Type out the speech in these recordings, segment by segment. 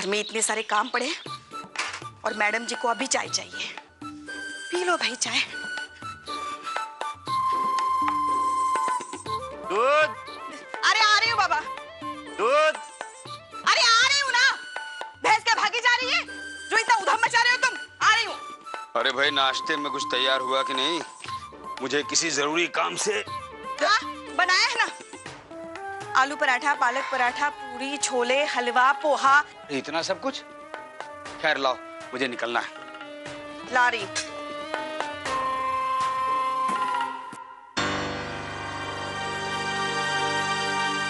घर में इतने सारे काम पड़े और मैडम जी को अभी चाय चाहिए। पी लो भाई चाय। दूध। अरे आ रही हूँ बाबा। दूध। अरे आ रही हूँ ना। भैंस क्या भागी जा रही है जो इतना उधम मचा रहे हो तुम? आ रही हूँ। अरे भाई नाश्ते में कुछ तैयार हुआ कि नहीं? मुझे किसी जरूरी काम से। हाँ बनाया है ना, आलू पराठा, पालक पराठा, पूरी, छोले, हलवा, पोहा। इतना सब कुछ? खैर लाओ, मुझे निकलना है। ला रही।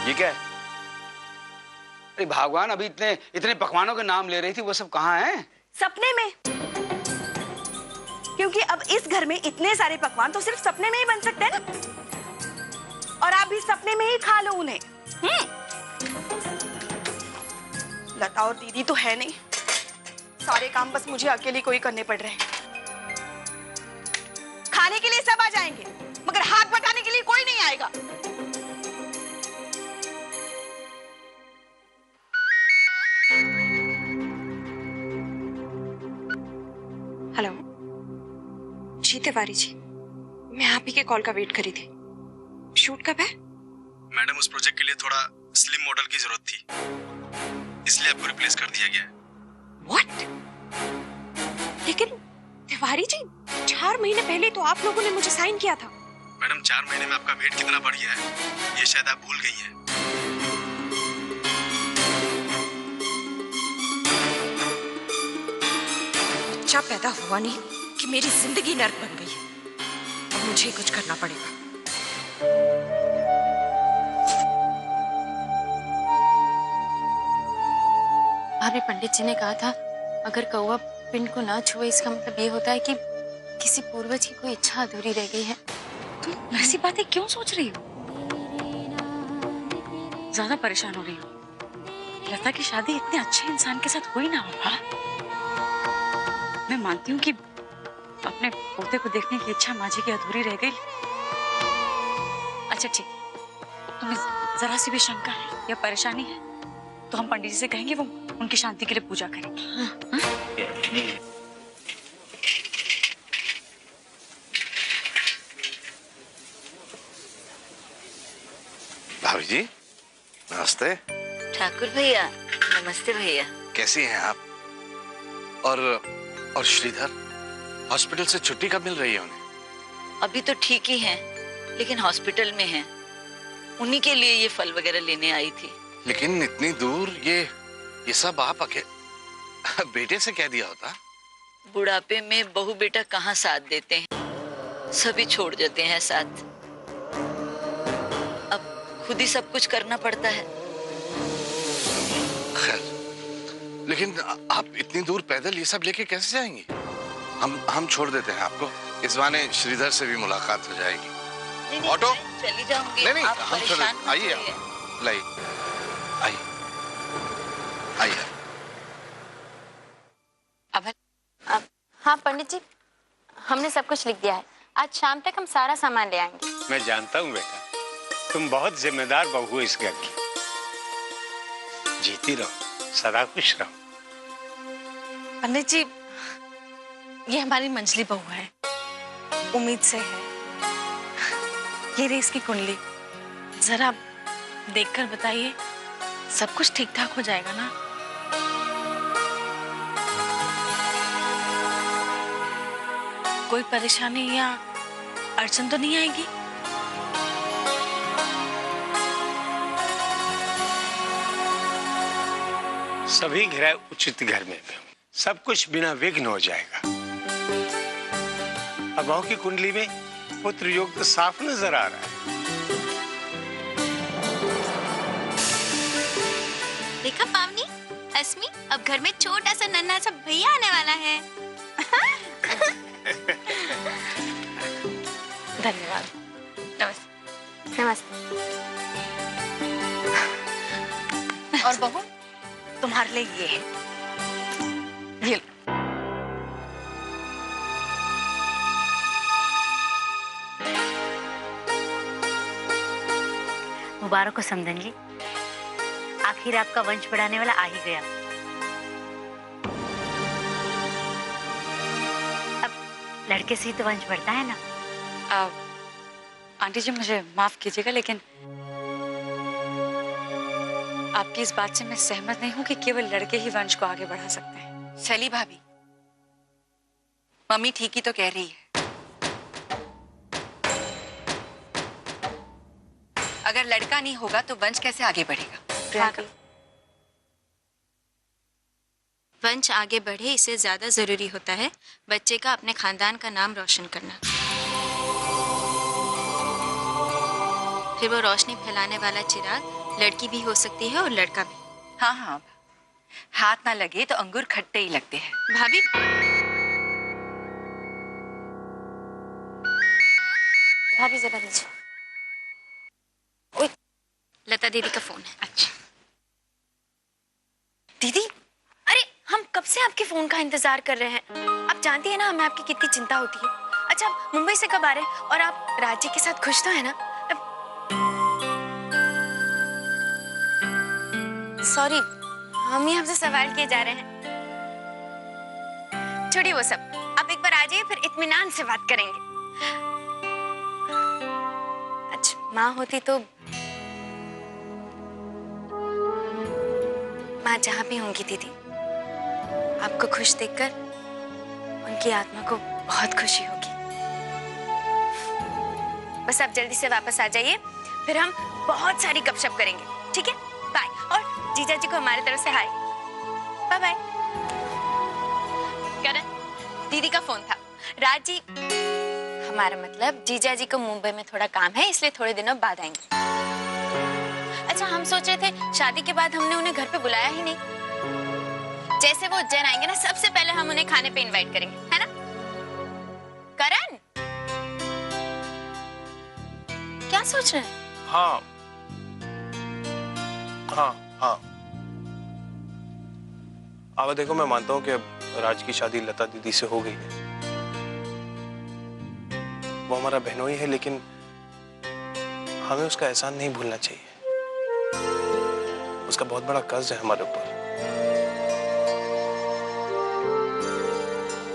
ये क्या है? अरे भगवान, अभी इतने इतने पकवानों के नाम ले रही थी, वो सब कहाँ हैं? सपने में। क्योंकि अब इस घर में इतने सारे पकवान तो सिर्फ सपने में ही बन सकते हैं ना, और आप भी सपने में ही खा लो उन्हें। लता और दीदी तो है नहीं, सारे काम बस मुझे अकेले को ही करने पड़ रहे हैं। खाने के लिए सब आ जाएंगे मगर हाथ बटाने के लिए कोई नहीं आएगा। हेलो जी तिवारी जी, मैं आप ही के कॉल का वेट करी थी। शूट कब है? मैडम उस प्रोजेक्ट के लिए थोड़ा स्लिम मॉडल की जरूरत थी, इसलिए आपको रिप्लेस कर दिया गया है। व्हाट? लेकिन तिवारी जी, 4 महीने पहले तो आप लोगों ने मुझे साइन किया था। मैडम 4 महीने में आपका वेट कितना बढ़ गया है, ये शायद आप भूल गई हैं। बच्चा पैदा हुआ नहीं कि मेरी जिंदगी नर्क बन गई। अब मुझे कुछ करना पड़ेगा। भाभी, पंडित जी ने कहा था अगर कौवा पिंड को ना छुए इसका मतलब ये होता है कि किसी पूर्वज की कोई इच्छा अधूरी रह गई है। तुम ऐसी बातें क्यों सोच रही हो? ज्यादा परेशान हो रही हो? लता की शादी इतने अच्छे इंसान के साथ हुई ना होगा। मैं मानती हूँ कि अपने पोते को देखने की इच्छा माँ जी की अधूरी रह गई। अच्छा ठीक, तुम्हें जरा सी भी शंका है या परेशानी है तो हम पंडित जी से कहेंगे, वो उनकी शांति के लिए पूजा करेंगे। भाभी जी नमस्ते। ठाकुर भैया नमस्ते। भैया कैसी हैं आप? और श्रीधर, हॉस्पिटल से छुट्टी कब मिल रही है उन्हें? अभी तो ठीक ही हैं, लेकिन हॉस्पिटल में हैं। उन्हीं के लिए ये फल वगैरह लेने आई थी। लेकिन इतनी दूर ये सब आप अकेले बेटे से कह दिया होता। बुढ़ापे में बहू बेटा कहाँ साथ देते हैं, सभी छोड़ देते हैं साथ। अब खुद ही सब कुछ करना पड़ता है। खैर, लेकिन आप इतनी दूर पैदल ये सब लेके कैसे जाएंगी? हम छोड़ देते हैं आपको, इस बहाने श्रीधर से भी मुलाकात हो जाएगी। नहीं, ऑटो चली जाऊंगी। नहीं, आप हम परेशान मत आइए, होइए। लाइए, आइए। अब हाँ पंडित जी, हमने सब कुछ लिख दिया है। आज शाम तक हम सारा सामान ले आएंगे। मैं जानता हूँ बेटा, तुम बहुत जिम्मेदार बहू हो इस घर की। जीती रहो, सदा खुश रहो। पंडित जी, ये हमारी मंजली बहू है, उम्मीद से है। ये रही इसकी कुंडली, जरा देखकर बताइए, सब कुछ ठीक ठाक हो जाएगा ना? कोई परेशानी या अड़चन तो नहीं आएगी? सभी ग्रह उचित घर में सब कुछ बिना विघ्न हो जाएगा। अब बहू की कुंडली में पुत्र योग तो साफ नजर आ रहा है। देखा पावनी, अस्मी, अब घर में छोटा सा नन्हा सा भैया आने वाला है। धन्यवाद। नमस्ते। नमस्ते। और बहू, तुम्हारे लिए ये है, ये लो। मुबारक हो समधन जी, आखिर आपका वंश बढ़ाने वाला आ ही गया। लड़के से ही तो वंश बढ़ता है ना। आंटी जी मुझे माफ कीजिएगा, लेकिन आपकी इस बात से मैं सहमत नहीं हूँ कि केवल लड़के ही वंश को आगे बढ़ा सकते हैं। शैली भाभी, मम्मी ठीक ही तो कह रही है। अगर लड़का नहीं होगा तो वंश कैसे आगे बढ़ेगा? प्रियंका, वंश आगे बढ़े इससे ज्यादा जरूरी होता है बच्चे का अपने खानदान का नाम रोशन करना। फिर वो रोशनी फैलाने वाला चिराग लड़की भी हो सकती है और लड़का भी। हाँ हाँ, हाथ ना लगे तो अंगूर खट्टे ही लगते हैं। भाभी, भाभी जरा लीजिए। ओए, लता दीदी का फोन है। अच्छा दीदी, अरे हम कब से आपके फोन का इंतजार कर रहे हैं। आप जानती है ना हमें आपकी कितनी चिंता होती है। अच्छा, आप मुंबई से कब आ रहे हैं? और आप राज्य के साथ खुश तो है ना? सॉरी, हम ही आपसे सवाल किए जा रहे हैं। छोड़िए वो सब, आप एक बार आ जाइए, फिर इत्मीनान से बात करेंगे। अच्छा, माँ होती तो माँ जहाँ भी होंगी दीदी, आपको खुश देखकर उनकी आत्मा को बहुत खुशी होगी। बस आप जल्दी से वापस आ जाइए, फिर हम बहुत सारी गपशप करेंगे। ठीक है, बाय। और जीजा जी को हमारी तरफ से हाय। Bye bye. करण, दीदी का फोन था। राज जी, हमारा मतलब जीजा जी को मुंबई में थोड़ा काम है, इसलिए थोड़े दिनों बाद आएंगे। अच्छा, हम सोच रहे थे शादी के बाद हमने उन्हें घर पे बुलाया ही नहीं। जैसे वो उज्जैन आएंगे ना, सबसे पहले हम उन्हें खाने पे इनवाइट करेंगे, है ना? करण, क्या सोच रहे हैं? हाँ हाँ हाँ, अब देखो, मैं मानता हूँ कि अब राज की शादी लता दीदी से हो गई है। वो हमारा बहनोई है, लेकिन हमें उसका एहसान नहीं भूलना चाहिए। उसका बहुत बड़ा कर्ज है हमारे ऊपर।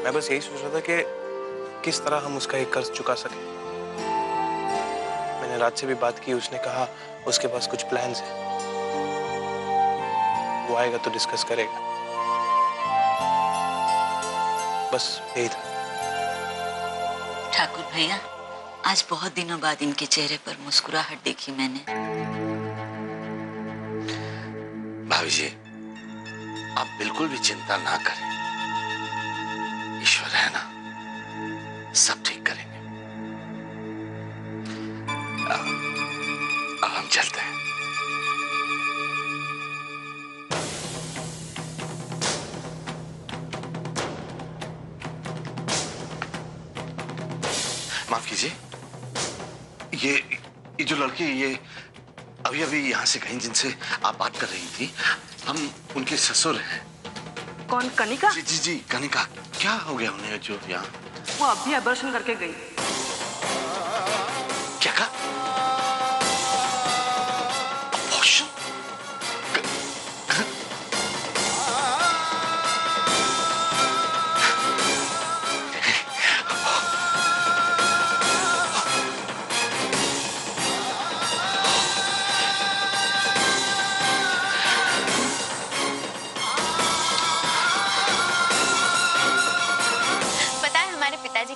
मैं बस यही सोच रहा था कि किस तरह हम उसका एक कर्ज चुका सके। मैंने राज से भी बात की, उसने कहा उसके पास कुछ प्लान्स हैं, वो आएगा तो डिस्कस करेगा। बस यही था। ठाकुर भैया, आज बहुत दिनों बाद इनके चेहरे पर मुस्कुराहट देखी मैंने। भाभी जी, आप बिल्कुल भी चिंता ना करें, ईश्वर है ना, सब ठीक करेंगे। अब हम चलते हैं। माफ कीजिए, ये जो लड़की, ये अभी अभी यहाँ से गई जिनसे आप बात कर रही थी, हम उनके ससुर हैं। कौन, कनिका? जी जी जी, कनिका। क्या हो गया उन्हें जो यहाँ? वो अभी अबॉर्शन करके गई। क्या कहा? अबॉर्शन?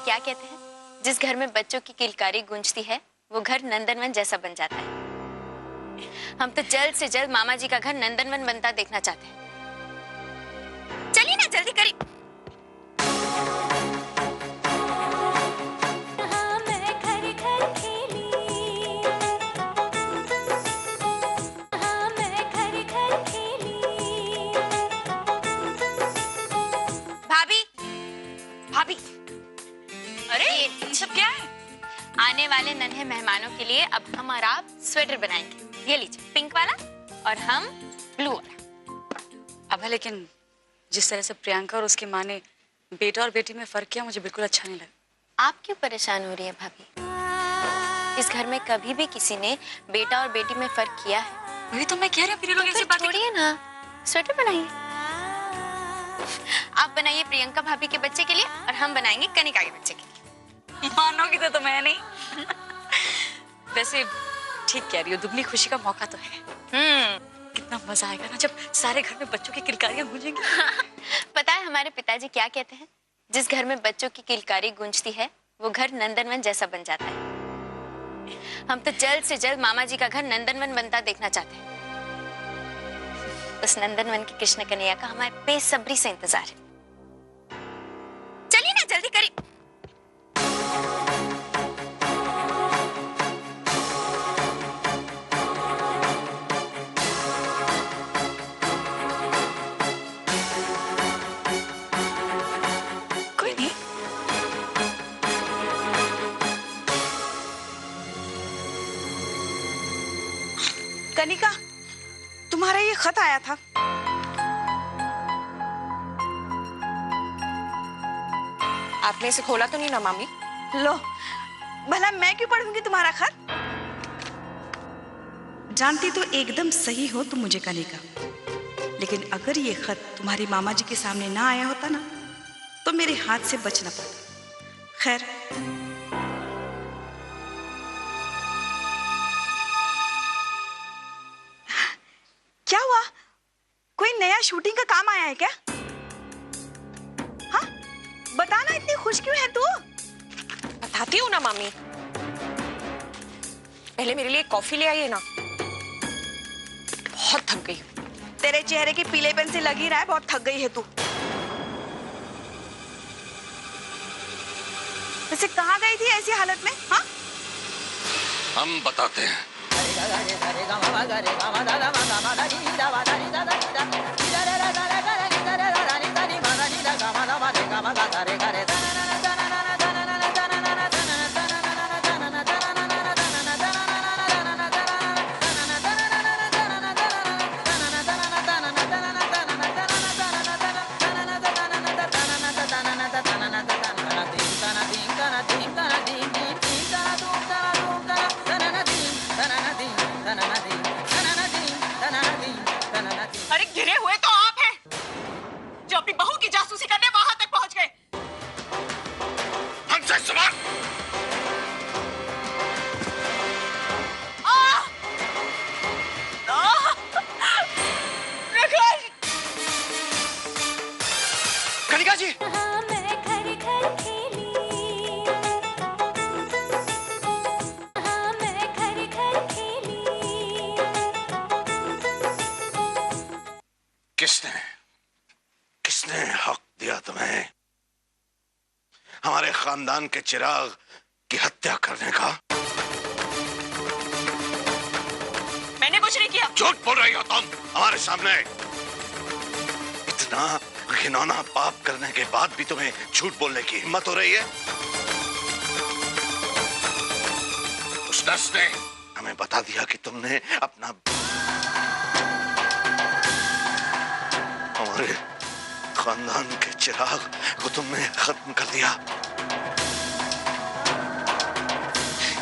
क्या कहते हैं, जिस घर में बच्चों की किलकारी गूंजती है वो घर नंदनवन जैसा बन जाता है। हम तो जल्द से जल्द मामा जी का घर नंदनवन बनता देखना चाहते हैं। चलिए ना, जल्दी करिए। भाभी, भाभी, अरे ये सब क्या है? आने वाले नन्हे मेहमानों के लिए अब हम और आप स्वेटर बनाएंगे। ये लीजिए, पिंक वाला, और हम ब्लू वाला। अब लेकिन जिस तरह से प्रियंका और उसकी माँ ने बेटा और बेटी में फर्क किया, मुझे बिल्कुल अच्छा नहीं लगा। आप क्यों परेशान हो रही है भाभी? इस घर में कभी भी किसी ने बेटा और बेटी में फर्क किया है? वही तो मैं कह रही हूँ, फिर लोग ऐसी बातें छोड़िए ना, स्वेटर बनाइए। आप बनाइए प्रियंका भाभी के बच्चे के लिए और हम बनाएंगे कनिका के बच्चे के लिए। मानोगी तो मैं नहीं। वैसे ठीक कह रही हो, दुगनी खुशी का मौका तो है। कितना मजा आएगा ना जब सारे घर में बच्चों की किलकारियां गूंजेंगी। पता है हमारे पिताजी क्या कहते हैं? जिस घर में बच्चों की किलकारी गूंजती है वो घर नंदनवन जैसा बन जाता है। हम तो जल्द से जल्द मामा जी का घर नंदनवन बनता देखना चाहते हैं। उस नंदनवन की कृष्ण कन्हैया का हमारे बेसब्री से इंतजार है। चलिए ना जल्दी करिए। कोई नहीं। कनिका, तुम्हारा ये खत आया था। आपने इसे खोला तो नहीं ना मामी? लो, भला मैं क्यों पढ़ूंगी तुम्हारा खत? जानती तो एकदम सही हो तुम मुझे कनिका, लेकिन अगर ये खत तुम्हारी मामा जी के सामने ना आया होता ना तो मेरे हाथ से बच ना पाता। खैर, क्या हुआ? कोई नया शूटिंग का काम आया है क्या? हाँ, बताना, इतनी खुश क्यों है तू? बताती हूँ ना मामी। पहले मेरे लिए कॉफी ले आइए ना, बहुत थक गई। तेरे चेहरे के पीलेपन से लग ही रहा है बहुत थक गई है तू। वैसे कहाँ गई थी ऐसी हालत में? हाँ, हम बताते हैं। अरे गिरे हुए तो आप हैं जो अपनी बहू की जासूसी करने वहां तक पहुंच गए। हमसे सवाल। कनिका जी, किसने किसने हक दिया तुम्हें हमारे खानदान के चिराग की हत्या करने का? मैंने कुछ नहीं किया। झूठ बोल रही हो तुम हमारे सामने। इतना घिनौना पाप करने के बाद भी तुम्हें झूठ बोलने की हिम्मत हो रही है? उस नर्स ने हमें बता दिया कि तुमने अपना हमारे खानदान के चिराग को तुमने खत्म कर दिया।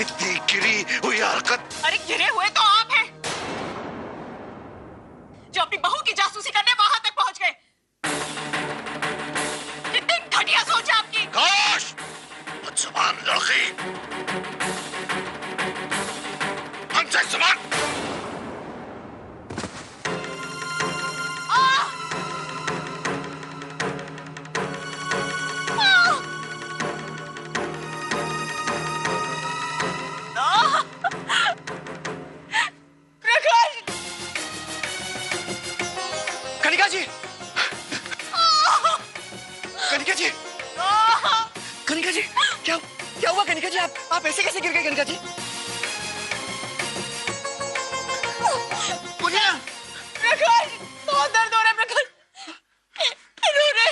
इतनी गिरी हुई हरकत। अरे गिरे हुए तो आप हैं जो अपनी बहू की जासूसी करने वहां तक पहुंच गए। कितनी घटिया सोच है आपकी। काश बदजुबान लड़की हमसे सवाल। कनिका जी, कनिका जी, कनिका जी, क्या क्या हुआ कनिका जी? आप ऐसे कैसे गिर गए कनिका जी? प्रकाश, बहुत दर्द हो रहा है प्रकाश। इन्होंने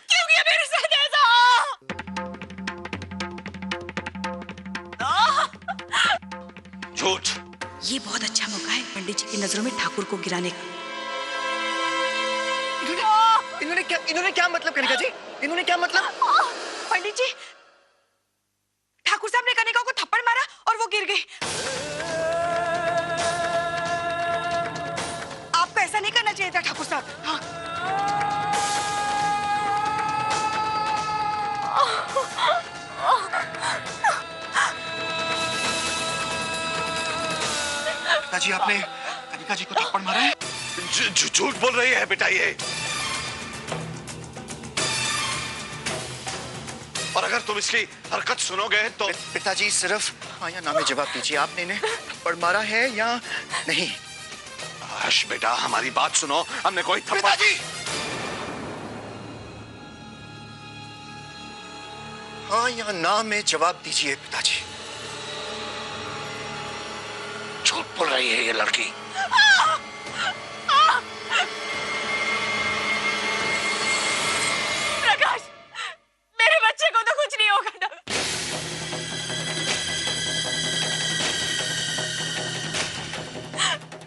क्यों किया मेरे साथ ऐसा? झूठ। ये बहुत अच्छा मौका है पंडित जी की नजरों में ठाकुर को गिराने का। इन्होंने क्या मतलब कनिका जी? इन्होंने क्या मतलब? पंडित जी, ठाकुर साहब ने कनिका को थप्पड़ मारा और वो गिर गई। आपको ऐसा नहीं करना चाहिए था ठाकुर साहब। हाँ। पिताजी आपने कनिका जी को थप्पड़ मारा है? झूठ बोल रही है बेटा ये। और अगर तुम इसकी हरकत सुनोगे तो पिताजी सिर्फ हाँ या ना में जवाब दीजिए, आपने इन्हें थप्पड़ मारा है या नहीं? हर्ष बेटा हमारी बात सुनो, हमने कोई थप्पड़। पिताजी हाँ या ना में जवाब दीजिए पिताजी। झूठ बोल रही है ये लड़की। प्रकाश, मेरे बच्चे को तो कुछ नहीं होगा ना।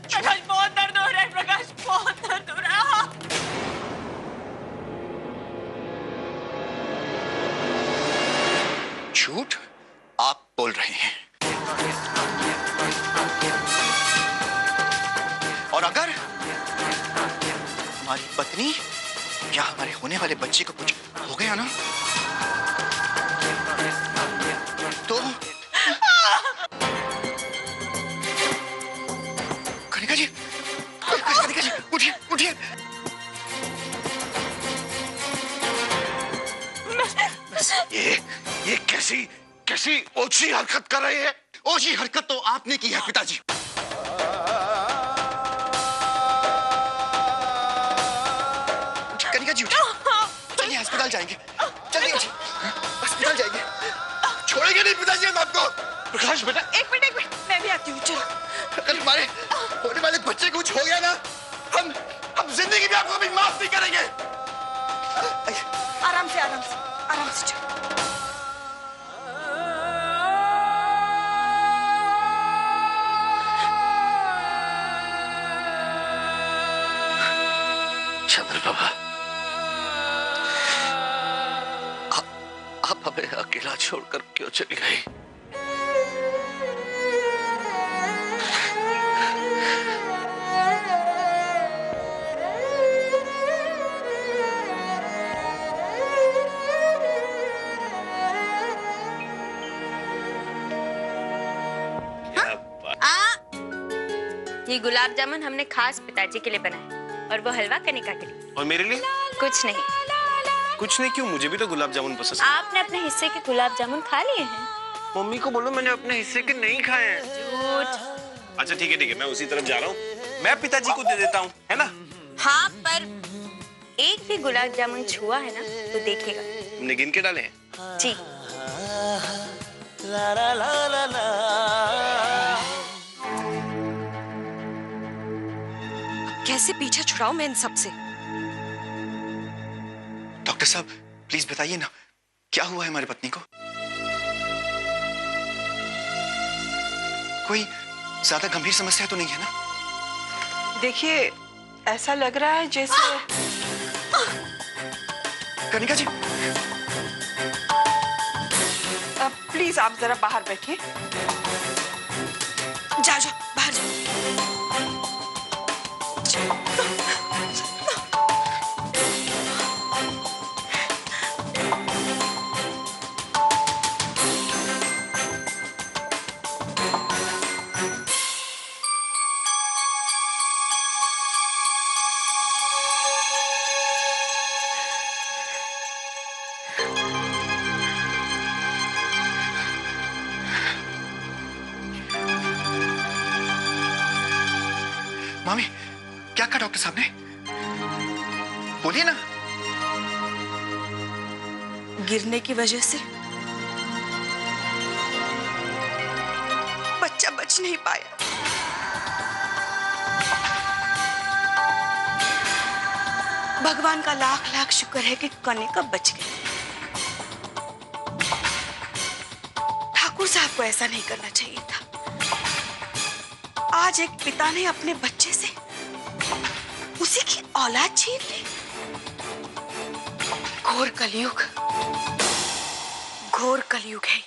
प्रकाश बहुत दर्द हो रहा है, प्रकाश बहुत दर्द हो रहा है। झूठ आप बोल रहे हैं, और अगर हमारी पत्नी या हमारे होने वाले बच्चे को कुछ हो गया ना तो कनिका जी, कनिका जी उठिए उठिए। ये कैसी कैसी ओछी हरकत कर रही है? ओछी हरकत तो आपने की है पिताजी। कनिका जी उठिए, चलिए अस्पताल जाएंगे, चलिए उठिए, अस्पताल जाएंगे। छोड़ेंगे नहीं पिताजी हम आपको। प्रकाश बेटा एक मिनट मैं भी आती हूँ। चलो। अगर हमारे होने वाले बच्चे को कुछ हो गया ना, हम जिंदगी में आपको भी माफ नहीं करेंगे। आराम से आराम से आराम से चलो। चंद्र बाबा, आप हमें अकेला छोड़कर क्यों चली गई? ये गुलाब जामुन हमने खास पिताजी के लिए बनाए और वो हलवा कनिका के लिए। और मेरे लिए कुछ नहीं। कुछ नहीं क्यों? मुझे भी तो गुलाब जामुन पसंद है। आपने अपने हिस्से के गुलाब जामुन खा लिए हैं। मम्मी को बोलो मैंने अपने हिस्से के नहीं खाए हैं। झूठ। अच्छा ठीक है, मैं उसी तरफ जा रहा हूँ। मैं पिताजी को दे देता हूँ, है ना? हाँ, पर एक भी गुलाब जामुन छुआ है ना तो देखेगा। तुमने गिन के डाले हैं? जी। कैसे पीछा छुड़ाऊं मैं इन सब से? डॉक्टर साहब प्लीज बताइए ना, क्या हुआ है हमारी पत्नी को? कोई ज्यादा गंभीर समस्या तो नहीं है ना? देखिए ऐसा लग रहा है जैसे कनिका जी प्लीज आप जरा बाहर बैठिए। जाओ जाओ बाहर जाओ। मामी क्या कहा डॉक्टर साहब ने? बोलिए ना। गिरने की वजह से बच्चा बच नहीं पाया। भगवान का लाख लाख शुक्र है कि कनिका बच गई। ठाकुर साहब को ऐसा नहीं करना चाहिए था। आज एक पिता ने अपने बच्चे से उसी की औलाद छीन ली। घोर कलयुग, घोर कलयुग है ये।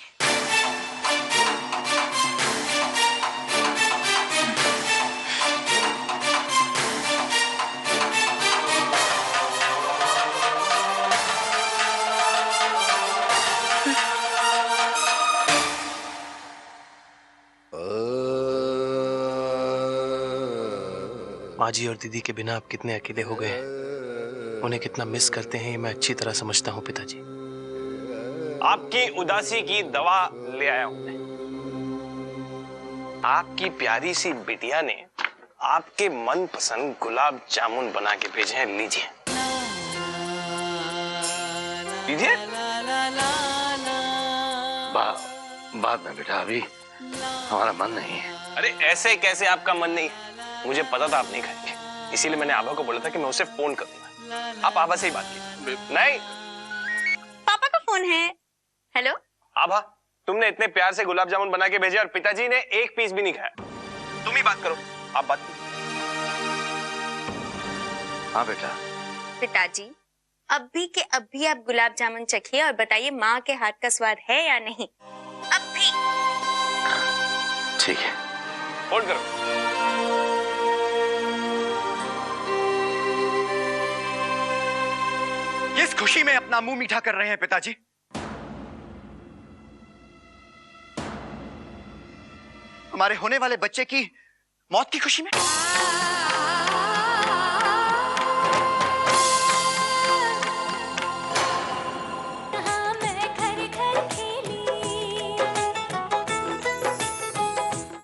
माँ जी और दीदी के बिना आप कितने अकेले हो गए हैं, उन्हें कितना मिस करते हैं ये मैं अच्छी तरह समझता हूँ पिताजी। आपकी उदासी की दवा ले आया हूं मैं। आपकी प्यारी सी बिटिया ने आपके मनपसंद गुलाब जामुन बना के भेजे हैं, लीजिए लीजिए। बाद में बेटा, अभी हमारा मन नहीं है। अरे ऐसे कैसे आपका मन नहीं है? मुझे पता था आप नहीं खाएंगे, इसीलिए मैंने आभा को बोला था कि मैं उसे फोन करूंगा। आप आभा से ही बात कीजिए। नहीं, पापा का फोन है। हेलो आभा, तुमने इतने प्यार से गुलाब जामुन बना के भेजे और पिताजी ने एक पीस भी नहीं खाया। तुम ही बात करो, आप बात करो। हाँ बेटा। पिताजी, अभी के अभी आप गुलाब जामुन चखिए और बताइए माँ के हाथ का स्वाद है या नहीं। अभी। ठीक है, होल्ड करो। किस खुशी में अपना मुंह मीठा कर रहे हैं पिताजी? हमारे होने वाले बच्चे की मौत की खुशी में?